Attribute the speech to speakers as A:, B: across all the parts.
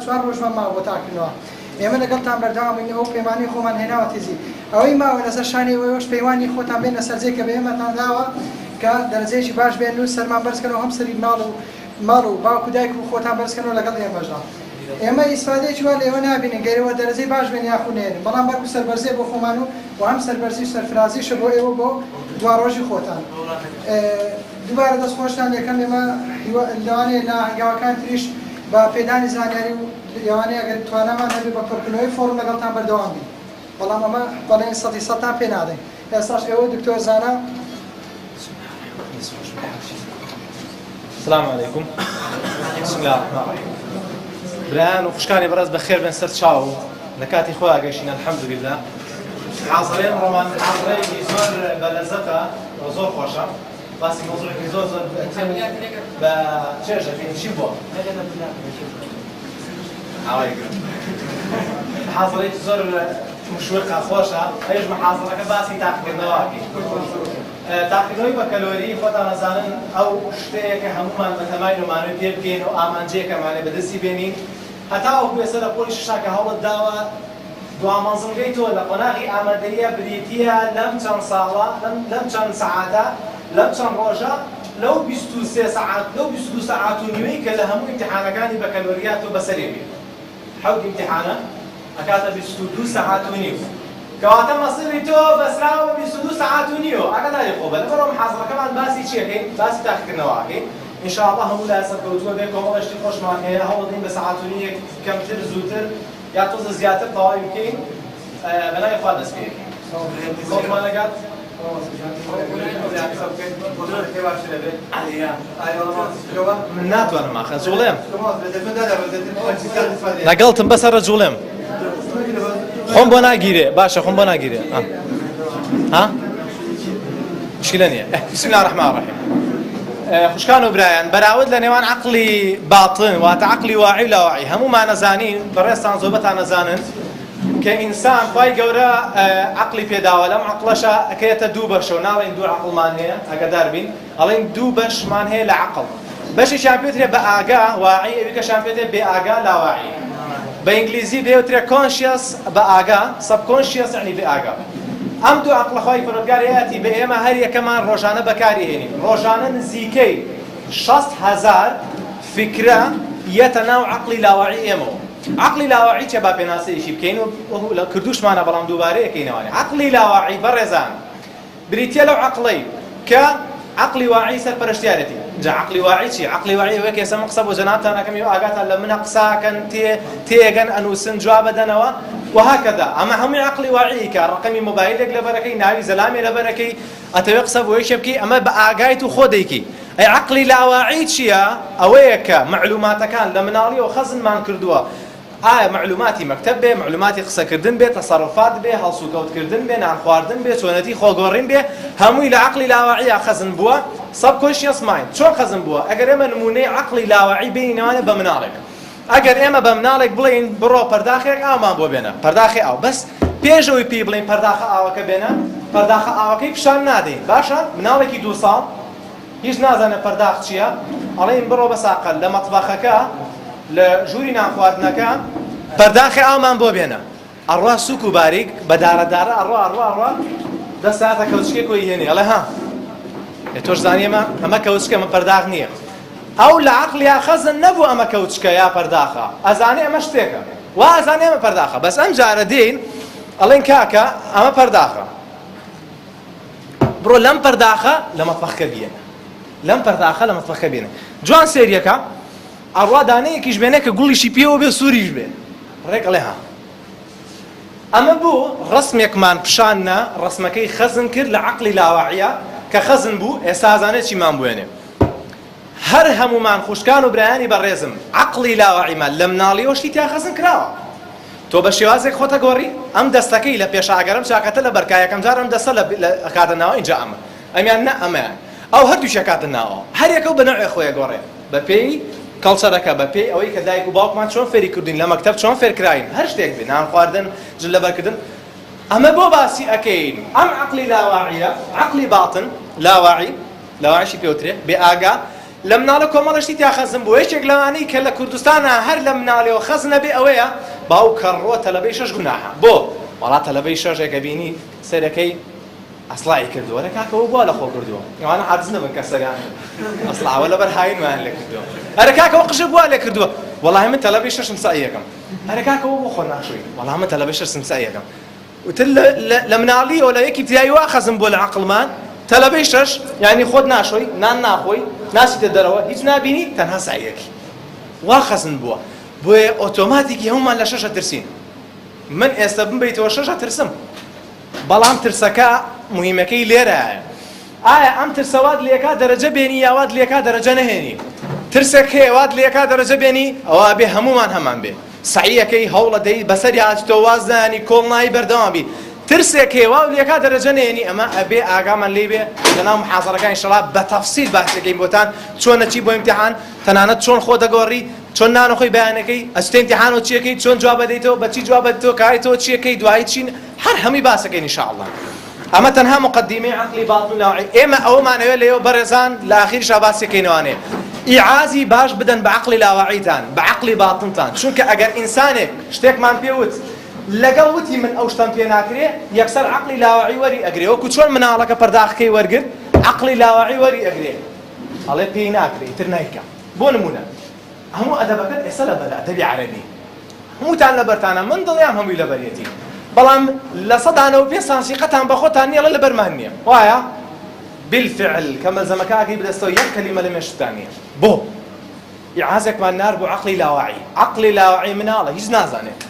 A: 4 ڕۆژمان ماوە بۆ تاکردنەوە ئێمە لەگەڵتان بەردەوامین ئەو پەیمانەی خۆمان هێناوە تێزی ئەوەی ماوە لەسەر شانی ئەوەش پەیوانی خۆتان بێنە سەرجەی کە بە ئێمەتان داوە کە دەرەجەیەکی باش بێن و سەرمان بەرزکەنەوە هەم سەری ماڵ و باوکو دایک و خۆتان بەرزکەنەوە لەگەڵ ئێمەشدا ئێمە ئیسفادەیەکی وا لە ئێوە نابینین گەرەوە دەرەجەی باش بێن یاخونێن بەڵام بەرگ و سەربەرزێ بۆ خۆمان و هەم سەربەرزی و سەرفرازیشە بۆ ئێوە بۆ دوا ڕۆژی خۆتان دووبارە دەستخۆشتان یەکەم ئێمە لەوانەیە لە هەنگاوەکان تریش بە پێدانی زانیاری و لەوانەیە ئەگەر توانەمان هەبێ بە پڕکردنەوەی فۆرم لەگەڵتان بەردەوام بین بەڵام ئەمە بەڵێن 100% پێ نادەین ئێستاش ئێوە دکتۆر زانە
B: السلام عليكم بسم الله الرحمن الرحيم برهان وخشكاني برز بخير بن سر تشاو لكاتي خويا قايشين الحمد لله حاضرين رومان حاضرين زور بلزقه وزور خوشا بس موضوع زور بشاشه في شيبو حاضرين زور مشوقه خوشا ايش محاضره كباسي تاخذ نواقي تاقیدۆی بە کەلۆری خۆتان نەزانن ئەو شتەیەکە هەمومان بە تەمایلمانوی پێ بگەین و ئامانجەیەکەمانێ بەدەستی بێنین هەتا ئەو بێسە لە پۆلی شاشاکە هەوڵت داوە دوامەنزڵگەی تۆ لە قۆناغی ئامادەریە بریتیە لەم چەند ساڵە لەم چەند سەعاتە لەم چەند ڕۆژە لەو 23 سەعات لەو 22 سەعات و نیوەی کە لە هەموو ئیمتیحانەکانی بە کەلۆریات تۆ بەسەرێ بێت حەوت ئیمتیحانە ئەکاتە 22 سەعات و نیو کەواتە مەسیری تۆ بەسراوە 22 سەعات و نیو ئاگاداری خۆ بە لەبەرەوە محاضەرەکەمان باسی چیەکەین باسی تاقیکردنەوەکەین ئینشاءالله هەموو لای سەرکەوتووە بێ کۆمەڵێشتی خۆشمان هەیە هەوڵدەین بە سەعات و نیوەک کەمتر زووتر یا تۆزە زیاتر تەواوی بکەین بەلای خوا دەست پێ بکەین خۆتمان لەگات من ناتوانم ئاخە جوڵێم لەگەڵتم بەسەرە جوڵێم خۆم بۆ ناگیرێ باشە خۆم بۆ ناگیرێ ها مشکلە نییە بسم الله الرحمن الرحیم خوشکان و برایان بەراورد لە نێوان عەقڵی باطن واتە عەقڵی واعی و لاواعی هەمومان نەزانین بەڕێستان زۆربەتان نەزانن کە ئینسان خوای گەورە عەقڵی پێداوە لەم عەقڵەشە ئەکەوێتە دوو بەشە و ناڵێن دوو عەقڵمان هەیە ئەگەدار بین ئەڵێن دوو بەشمان هەیە لە عەقڵ بەشێکیان پێوترێ بە ئاگا واعی ئەویکەشیان پێوترێ بێ ئاگا لاواعی بە ئینگلیزی پێوترێ conscious بە ئاگا subconscious یعنی بێ ئاگا ئەم دوو عەقڵە خوای پەروەردگارایەتی بە ئێمە هەر یەکەمان ڕۆژانە بەکاری هێنین ڕۆژانە نزیکەی 60000 فکرە یەتە ناو عەقڵی لاواعی ئێمەوە عەقڵی لاواعی چێ با پێناسەیەشی بکەین و لە کردوشمانە بەڵام دووبارە یەکەینەوەنێ عەقڵی لاواعی بەڕێزان بریتیە لەو عەقڵەی کە عەقڵی واعی سەرپەرشتیارەتی جا عەقڵی واعی چی عەقڵی واعی ئەوەیە کە ئێستا قسە بۆ جەنابتان ئەەکەم و ئاگاتان لە منە قساکەن تێگەن ئەنووسن جواب بدەنەوە وهكذا ئەمە هەمووی عەقڵی واعی کە ڕقەمی مۆبایلێک لەبەرەکەی ناوی زەلامێ لەبەرەکەی ئەتەوێ قسە بۆ یەکێ بکەی ئەمە بە ئاگایت و خۆ دەیکەی ئەی عەقڵی لاواعی چییە ئەوەیە کە معلوماتەکان لە مناڵیەوە خەزنمان کردووە ئایا معلوماتی مەکتەب بێ معلوماتی قسەکردن بێ تەسەڕوفات بێ هەڵسوکەوتکردن بێ نان خواردن بێ چۆنەتی خۆگۆڕین بێ هەمووی لە عەقڵی لاواعیە خەزن بووە subconscious mind چۆن خەزن بووە ئەگەر ئێمە نمونەی عەقڵی لاواعی بینینەوانە بە مناڵێک ئەگەر ئێمە بە مناڵێک بڵێین بڕۆ پەرداخێک ئاومان بۆ بێنە پەرداخی ئاو بەس پێشەوەی پێی بڵێین پەرداخە ئاوەکە بێنە پەرداخە ئاوەکەی پیشان نادەین باشە مناڵێکی 2 ساڵ هیچ نازانە پەرداخ چییە ئەڵێین بڕۆ بەساقەت لە مەتبەخەکە لە ژووری نان خواردنەکە پەرداخی ئاومان بۆ بێنە ئەڕوا سووک و باریک بە دارەدارە ئەڕوا دەساتە کەوچکێک وی هێنێ ئەڵێ ها تۆش زانیێمە ئەمە کەوچکە ئەمە پەرداخ نییە ئەو لە عەقڵیا خەزن نەبوو ئەمە کەوچکە یا پەرداخە ئەزانێ ئەمە شتێکە وا ئەزانێ ئەمە پەرداخە بەس ئەم جارە دێین ئەڵێن کاکە ئەمە پەرداخە بڕۆ لەم پەرداخە لە مەتبەخەکە بێنە لەم پەرداخە لە مەتبەخەکە بێنە جوان سێریەکە ئەڕوا دانەیەکیش بێنێ کە گوڵیشی پێوە بێ سووریش بێ ڕێک ئەڵێ ها ئەمە بوو ڕسمێکمان پیشانە ڕسمەکەی خەزن کرد لە عەقڵی لاواعیە کە خەزن بوو ئێستا ئازانێت چیمان بوێنێ هەر هەمومان خوشکان و برایانی بەڕێزم عەقڵی لاواعیمان لە مناڵیەوەشی تیا خەزن کراوە تۆ بە شێوازێک خۆتە گۆڕی ئەم دەستەکەی لە پێشاگەرم چاکەتە لە بەرکایەکەم جار ئەم دەستە لە ئەکاتە ناوە اینجا ئەمە ئەمیان نە ئەمەیان ئەو هەردووش ئەکاتە ناوە هەر یەکە بە نەوعی خۆیە گۆڕێ بە پێی کەڵچەرەکە بە پێی ئەوەی کە دایک و باوکمان چۆن فێری کردین لە مەکتەب چۆن فێرکراین هەر شتێک بێ نان خواردن جل لەبەرکردن ئەمە بۆ باسی ئەکەین ئەم عەقڵی لاواعیە عەقڵی باتن لاواعی لاواعیشی پێوترێ بێ ئاگا لە مناڵە کۆمەڵشتی تا خەزم بوو یەکێک لەوانەی کە لە کوردستانە هەر لە مناڵەوە خەز نەبێ ئەوەیە باو کەڕۆ تەلەبەی 6 گوناحە بۆ وڵا تەلەبەی 6ێکە بینی سەرەکەی ئەسڵایی کردووە لە کاکەوە بووە لە خۆ کردووە ئەوانە عاجز نەبن کە سەریان ئەسڵاوە لەبەر هاوینیان لێ کردووە هەرە کاکەوە قژە بووە لێ کردووە وەڵاهی من تەلەبەی 6 سمساییەکەم هەرە کاکەوە بۆ خۆ ناشۆی وەڵام من تەلەبەی 6 سمساییەکەم وتر لە مناڵیەوە لە یەکی ابتیدایی وا خەزم بۆ لە عەقڵمان تەلەبەی 6 یعنی خۆت ناشۆی نان ناخۆی ناچیتە دەرەوە هیچ نابینی تەنها ساییەکی وا خەزم بووە بۆیە ئۆتۆماتیکی هەمومان لە 6 ترسین من ئێستا بمبیتەوە 6 ترسم بەڵام ترسەکە مهمەکەی لێرەیە ئایا ئەم ترسەوات لێکا دەرەجە بێنی یاوات لێکا دەرەجە نەهێنی ترسێک هەیەوات لێکا دەرەجە بێنی ئەوە بێ هەمومان هەمان بێ سعیەکەی هەوڵە دەی بەسەری هاتیتەوە وازدانی کۆڵنایی بەردەوامی ترسێک هەیە واو لێکا دەرەجە نێنی ئەمە ئەبێ ئاگامان لێ بێ لەناو محاضەرەکان ئینشەڵا بە تەفسیل باسەکەین بۆتان چۆن نەچی بۆ ئیمتیحان تەنانەت چۆن خۆ دەگۆڕی چۆن نانەخۆی بەیانەکەی ئەچتە ئیمتیحانەوە چیەکەی چۆن جواب بدەیتەوە بەچی جواب بدەیتەوە کارێتەوە چیەکەی دوایی چین هەر هەمی باسەکەین ئینشاءالله ئەمە تەنها مقدمەی عەقلی باتن لاوعی ئێمە ئەوەمانەوێت لەوە بەڕێزان لە ئاخیرشا باسەکەینەوانێ ئیعازی باش بدەن بە عەقلی لاواعیتان بە عەقلی باتنتان چونکە ئەگەر ئینسانێک شتێکمان پێوت لەگەڵ وتی من ئەو شتم پێ ناکرێ یەکسەر عەقلی لاواعی وەری ئەگرێ وەکو چۆن مناڵەکە پەرداخەکەی وەرگرت عەقلی لاواعی وەری ئەگرێ ئەڵێ پێی ناکرێ ئیتر نایکە بۆ نمونە هەموو ئەدەبەکەت ئێستا لەبەرە ئەدەبی عەرەبی هەمووتان لەبەرتانە من دڵیام هەمووی لەبەرێتی بەڵام لە سەدانەوە پێ سانسیقەتان بەخۆتان نییە لە لەبەرمان نییە وایە بالفعل کە مەلزەمەکەی بدەستەوە یەک کەلیمە لە مێشتان نییە بۆ ئیعازێکمان نار بۆ عەقلی لاواعی عەقلی لاواعی مناڵە هیچ نازانێت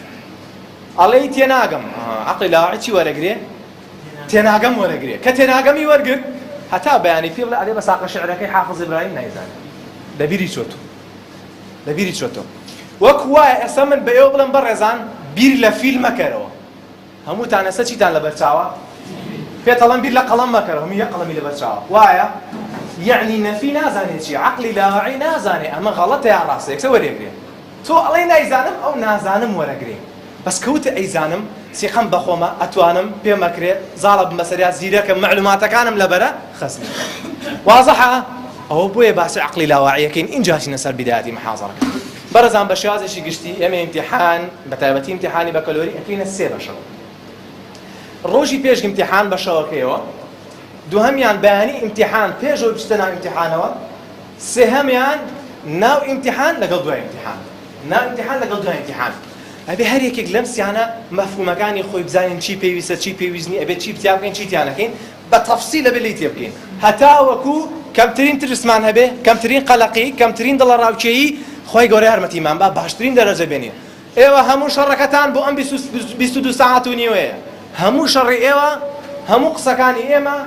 B: ئەڵێ تێناگەم عەقلی لاواعی چی وەرەگرێ تێناگەم وەرەگرێ کە تێناگەمی وەرگرت هەتا بەیانی پێ بڵێ ئەلێ بە ساقە شعرەکەی حافظ ئیبراهیم نایزانێت لەبیری چۆتۆ لەبیری چۆتۆ وەکو وایە ئێستا من بە ئێوە بڵێم بەڕێزان بیر لە فیلم مەکەرەوە هەمووتان ئێستا چیتان لەبەرچاوە پێتەڵەن بیر لە قەڵەم مەکەرەوە هەموو یەک قەڵەمی لەبەرچاوە وایە یعنی نەفی نازانێت چی عەقلی لاواعی نازانێ ئەمە غەڵەتە یان ڕاستە یەکسەر وەرێگرێ تۆ ئەڵێ نایزانم ئەو نازانم وەرەگرێ بەس کەوتە ئەیزانم سیقەم بەخۆمە ئەتوانم پێمەکرێ زاڵە بمەسەریا زیرەکە معلوماتەکانم لەبەرە خەسمی وازەحە ئەوە بۆیە باسی عەقلی لاواعیەکەین اینجا چینە سەر بیدایەتی محاضەرەکە بەڕێزان بە شێوازێکی گشتی ئێمە ئیمتیحان بە تایبەتی ئیمتیحانی بەکەلۆری ئەکەینە سێ بەشەوە ڕۆژی پێش ئیمتیحان بەشەوەکەیەوە دووهەمیان بەیانی ئیمتیحان پێشەوە بچتە ناو ئیمتیحانەوە سێهەمیان ناو ئیمتیحان لەگەڵ دوای ئیمتیحان ناو ئیمتیحان لەگەڵ دوای ئیمتیحان ئەبێ هەر یەکێک لەم سیانە مەفهومەکانی خۆی بزانین چی پێویستە چی پێویست نیە ئەبێ چی بتیا بکەین چی تیانەکەین بە تەفسیل ئەبێ لێی تێ بکەین هەتا وەکو کەمترین ترسمان هەبێ کەمترین قەلەقی کەمترین دڵە ڕاوچێیی خۆی گەورەی هەرمەتیمان با باشترین دەرەجە بێنین ئێوە هەموو شەڕەکەتان بۆ ئەم 22 ساعات و نیوەیە هەموو شەڕی ئێوە هەموو قسەکانی ئێمە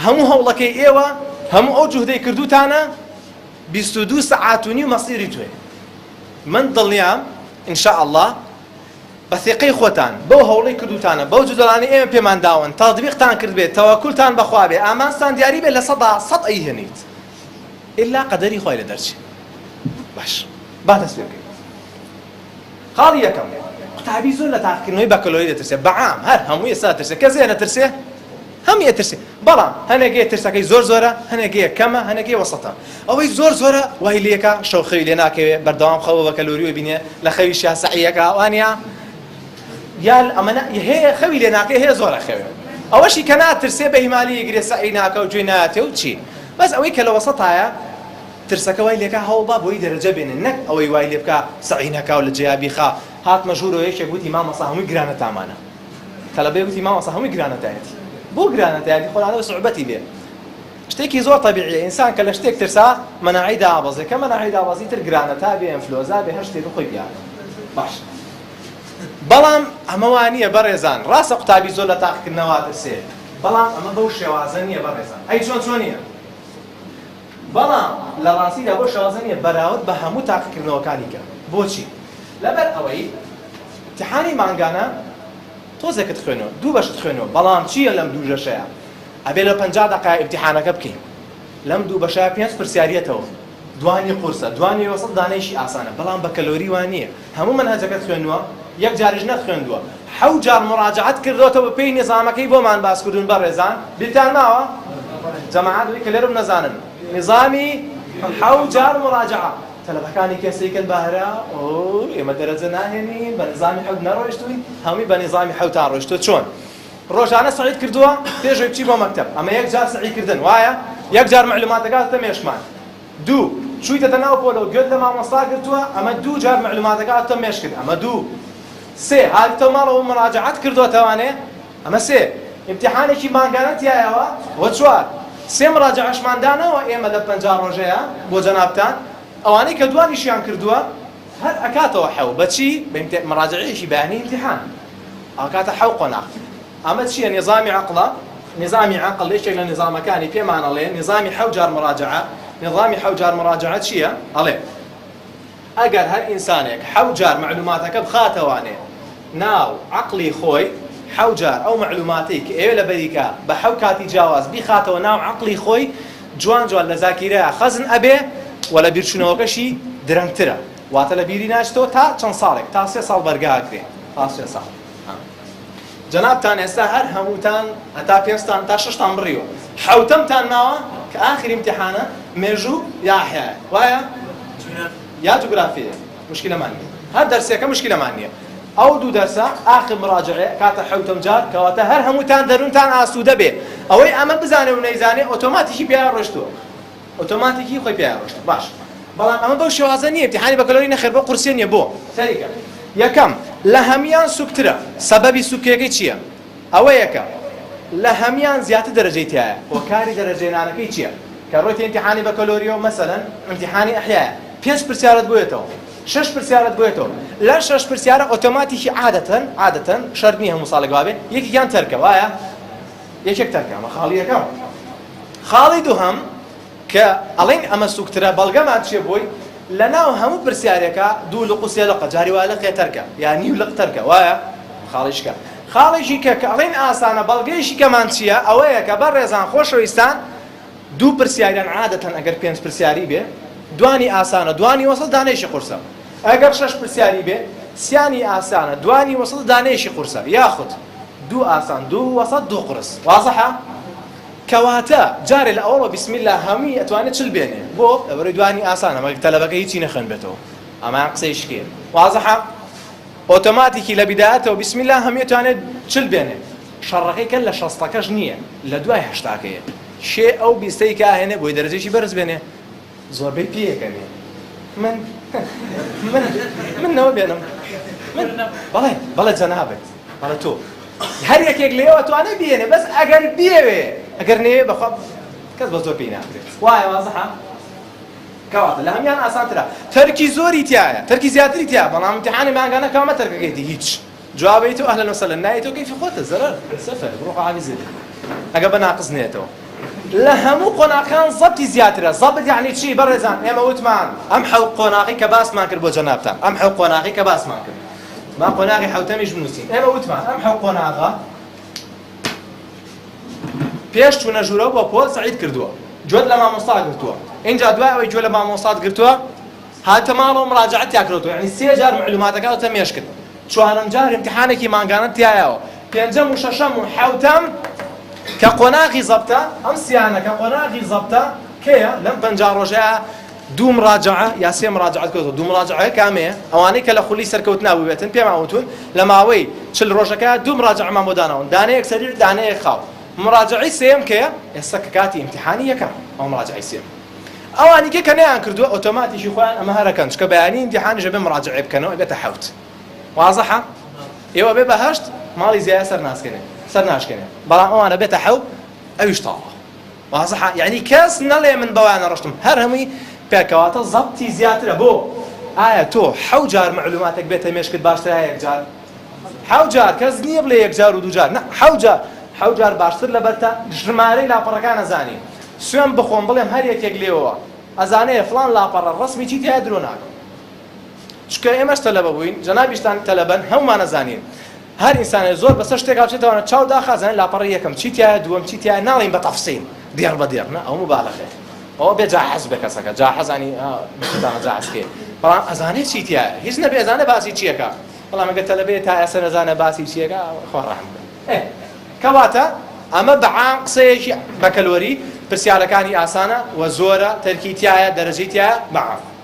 B: هەموو هەوڵەکەی ئێوە هەموو ئەو جوهدەی کردوتانە 22 ساعات و نیو مەسیری توێ من دڵنیام ئینشاء الله بەثقەی خۆتان بەو هەوڵەی کردوتانە بەو جودەڵانی ئێمە پێمان داون تەطبیقتان کرد بێت تەوەکولتان بەخوا بێ ئامانستان دیاری بێت لە 100 ئەیهێنیت ئللا قەدەری خۆی لە دەرچێ باش با دەست پێ بکەین خاڵی یەکەم قوتابی زۆر لە تاقیکردنەوەی بەکەلۆری دەترسێ بەعام هەر هەموو ئێستا دەترسێ کەسێ نەترسێ هەمی ئەترسێ بەڵام هەنێکێ ترسەکەی زۆر زۆرە هەنێکێ کەمە هەنێکێ وەسەتە ئەوەی زۆر زۆرە وای لێکە شەوخەوی لێ ناکەوێ بەردەوام خەوە بەکەلۆری وبینێ لە خەوی شاسەعیەکە وانە یا ئەمەە هەیە خەوی لێ ناکەی هەیە زۆرە خەوێ ئەوەشی کە ناترسێ بە هیمالی یەگرێ سەعی ناکە و گوێ ناتێ و چی بەس ئەوەی کە لە وەسەتایە ترسەکە وای لێکە هەوڵ با بۆی دەرەجە بێنن نەک ئەوەی وای لێ بکە سەعی نەکا و لە جیابی خا هاتمە ژوورەوە یەکێک گوتی مامەسا هەمووی گرانەتامانە تەلەبەی گوتی مامەسا هەمووی گرانەتایەتی بۆ گرانەتایەتی خۆلانەوە سوعبەتی بێ شتێکی زۆر طەبیعیە ئینسان کە لە شتێک ترسا مەناعی دابەزێ کە مەناعی دابەزی تر گرانەتا بێ ئەنفلۆزا بێ هەر شتێک خۆی بیان باش بەڵام ئەمە وانییە بەڕێزان ڕاستە قوتابی زۆر لە تاقیکردنەوە ترسێ بەڵام ئەمە بەو شێوازە نییە بەڕێزان ئەی چۆنیە بەڵام لە ڕاستیدا بۆ شێوازە نییە بەراورد بە هەموو تاقیکردنەوەکانی کە بۆچی لەبەر ئەوەی امتحانی مانگانە تۆزێکت خوێنەوە دوو بەشت خوێنەوە بەڵام چییە لەم دوو ژەشەیە ئەبێ لە 50 دقیقە امتحانەکە بکەین لەم دوو بەشە 5 پرسیاریەتەوە دوانی قورسە دوانی وەسط دانەیشی ئاسانە بەڵام بە کەلۆری وانییە هەموو منهەجەکەت خوێنووە یەک جاریش نەخوێندووە 7 جار مراجعەت کردوتەوە پێی نظامەکەی بۆمان باسکردون بەڕێزان بیرتان ماوە جەماعەت وی کە لێرەم نەزانن نظامی حەوت جار مراجعە تەلەبەکانی کەسێکن باهرا ئێمە دەرەجە ناهێنین بە نظامی حەوت نەڕۆیشتوین هەمووی بە نظامی حەوتان ڕۆیشتووە چۆن ڕۆژانە سعید کردووە پێشەوەی بچی بۆ مەکتەب ئەمە یەک جار سعیکردن وایە یەک جار معلوماتەکەت تەمێشمان دوو چوویتە ناو پۆلە و گوێت لە مامۆستا گرتووە ئەمە دوو جار معلوماتەکەت تەمێش کرد ئەمە دوو سێ هاتیتەوە ماڵەوە مراجعەت کردووەتەوانێ ئەمە سێ امتحانێکی مانگانە تایەوە وە چوار سێ مراجعەشماندانەوە ئێمە لە 50 ڕۆژەیە بۆ جەنابتان ئەوانەی کە دوانیشیان کردووە هەر ئەکاتەوە حەو بەچی بە مراجعەیەکی بەیانی امتحان ئەکاتە حەو قۆناغ ئەمە چییە نظامی عەقڵە نظامی عەقڵ یەکێک لە نظامەکانی پێمانەڵێ نظامی حەو جار مراجعە نظامی حەو جار مراجعە چییە ئەڵێ ئەگەر هەر ئینسانێک حەو جار معلوماتەکە بخاتەوانێ ناو عەقڵی خۆی حەو جار ئەو معلوماتەی کە ئێوە لە بەریکە بە حەو کاتی جیاواز بیخاتەوە ناو عەقڵی خۆی جوان جوان لە زاکیرەیە خەزن ئەبێ و لە بیرچوونەوەکەشی درەنگترە واتە لە بیری ناچێتەوە تا چەند ساڵێک تا 3 ساڵ بەرگاکرێ تا 3 ساڵ جەنابتان ئێستا هەر هەمووتان هەتا 5تان تا 6تان بڕیوە حەوتەمتان ماوە کە ئاخری امتحانە مێژوو یا ئەحیا وایە یا جوگرافیە مشکلەمان نییە هەر دەرسێکە مشکلەمان نییە ئەو دوو دەرسە ئاخر مراجعێ کاتە حەوتەم جار کەواتە هەر هەمووتان دەروونتان ئاسوودە بێ ئەوەی ئەمە بزانێ و نەیزانێ ئۆتۆماتیکی پیان ڕۆشتووە ئۆتۆماتیکی خۆی پیان ڕۆشت باش بەڵام ئەمە بەو شێوازە نییە امتحانی بە کەلۆری نەخێر بۆ قورسێ نییە بۆ سەریکە یەکەم لە هەمیان سوکترە سەبەبی سوکەکەی چییە ئەوە یەکە لە هەمیان زیاتر دەرەجەی تایە هۆکاری دەرەجێنانەکەی چییە کە ڕۆیتە امتحانی بە کەلۆریەوە مەسەلەن امتحانی ئەحیایە 5 پرسیارت بۆیەتەوە 6 پرسیارت بۆیەتەوە لە 6 پرسیارە ئۆتۆماتیکی عادەتەن شەرت نییە هەموو ساڵێک وابێ یەکێکیان تەرکە وایە یەکێک تەرکە ئەمە خاڵی یەکەم خاڵی دووهەم کە ئەڵێن ئەمە سوکترە بەڵگەمان چیە بۆی لە ناو هەموو پرسیارێکە دوو لق و سێ لقە جاری وایە لەقێ تەرکە یان نیو لق تەرکە وایە خاڵیشکە خاڵێکی کە ئەڵێن ئاسانە بەڵگەیەشی کەمان چییە ئەوەیە کە بەڕێزان خۆشەویستان دوو پرسیاریان عادەتەن ئەگەر 5 پرسیاری بێ دوانی ئاسانە دوانی وەسڵ دانەیەشی قورسە ئەگەر 6 پرسیاری بێ سیانی ئاسانە دوانی وەسڵ دانەیەشی قورسە یاخود دوو ئاسان دوو وەسڵ دوو قورس وازەحە کەواتە جارێ لە ئەوڵە بسم الله هەمووی ئەتوانێت چل بێنێ بۆ ئەوەی دوانی ئاسانە مەگە تەلەبەکە هیچی نەخێن بێتەوە ئەمان قسەیشکێ وازەحە ئۆتۆماتیکی لە بیدایەتەوە بسم الله هەمووی ئەتوانێت چل بێنێ شەڕەکەی کە لە 60ەکەش نییە لە دوای 80ەکەیە شێ ئەو 20ی کاهێنێ بۆی دەرەجەیەکی بەرز بێنێ زۆربەی پێیەکەنێ من نەوە بێنم بەڵێ جەنابێت بەڵێ تۆ هەر یەکێک لێوە توانێ بێنێ بەس ئەگەر بێوێ ئەگەر نێوێ بەخوا کەس بە زۆر پێی ناکرێت وایە وازەحە کەواتە لە هەمیان ئاسانترە تەرکی زۆری تایە تەرکی زیاتری تایە بەڵام امتحانی مانگانە کامە تەرکەکەیتی هیچ جوابەی تۆ ئەهلەن وسەهلەن نایەتەوە کەیفی خۆتە زەرەر سەفەر بڕۆ حافیزێت ئەگە بە ناقص نێتەوە لە هەموو قۆناغەکان زەبتی زیاترە زەبت یعنی چی بەڕێزان ئێمە وتمان ئەم حەو قۆناغی کە باسمان کرد بۆ جەنابتان ئەم حەو قۆناغی کە باسمان کرد ما قۆناغی حەوتەمیش بنووسین ئێمە وتمان ئەم حەو قۆناغە پێش چوونە ژوورەوە بۆ پۆل سەعید کردووە گوێت لە مامۆستا گرتووە اینجا دوای ئەوەی گوێ لە مامۆستات گرتووە هاتە ماڵەوە مراجعەتیا کردووە یعنی 3 جار معلوماتەکەت تەمێش کرد 4ەم جار امتحانێکی مانگانە تایەوە 5ەم و 6ەم و 7ەم کە قۆناغی زەبتە ئەم سیانە کە قۆناغی زەبتە کێیە لەم 50 ڕۆژەیە دوو مراجعە یا 3 مراجعەت کردووە دوو مراجعەیە کامەیە ئەوانەی کە لە خولی سەرکەوت نابووبێتن پێم ئاوتون لە ماوەی 40 ڕۆژەکە دوو مراجعەمان بۆ داناون دانەیەک سەریر دانەیەک خاو مراجعەی سێم کەیە ئێستا کە کاتی امتحانی یەکەم ئەو مراجعەی سێم ئەوانی کە نەیان کردووە ئۆتۆماتیکی خۆیان ئەمە هەرەکەن چکە بەیانی امتحانیش بێ مراجعە بکەنەوە ئەبێتە حەوت وازەحە ئێوە بێ بەهەشت ماڵی زیایە سەر ناشکێنێ بەڵام ئەوانە بێتە حەوت ئەویش تاوە وازەحە یعنی کەس نەڵێ من بەوانە ڕۆشتم هەر هەمووی پێکەواتە زەبتی زیاترە بۆ ئایا تۆ 7 جار معلوماتێک بێتە مێشکت باشترە یەک جار 7 جار کەس نییە بڵێ یەک جار و دوو جار نە 7 جار باشتر لەبەرتە ژمارەی لاپەڕەکان ئەزانی سوێن بخۆم بڵێم هەر یەکێک لێوە ئەزانەیە فڵان لاپەڕە ڕەسمی چی تایە درۆ ناکەم چکە ئێمەش تەلەبە بووین جەنابیشتان تەلەبەن هەمومان ئەزانین هەر ئینسانێ زۆر بەسەر شتێک بچێتەوە چاو داخازانێت لاپەڕی یەکەم چی تایە دووەم چی تایە ناڵین بە تەفسیل دێڕ بە دێڕ نە ئەو مبالەغەیە ئەوە بێ جاحەز بێ کەسەکە جاحەزانی بتانە جاحەزکێ بەڵام ئەزانێت چی تایە هیچ نەبێ ئەزانێ باسی چیەکە بەڵام ئەگەر تەلەبێت تا ئێستا نەزانە باسی چیەکە خوا ڕەحم بکە کەواتە ئەمە بەعام قسەیەکی بە کەلۆری پرسیارەکانی ئاسانە و زۆرە تەرکی تایە دەرەجەی تایە بەعاف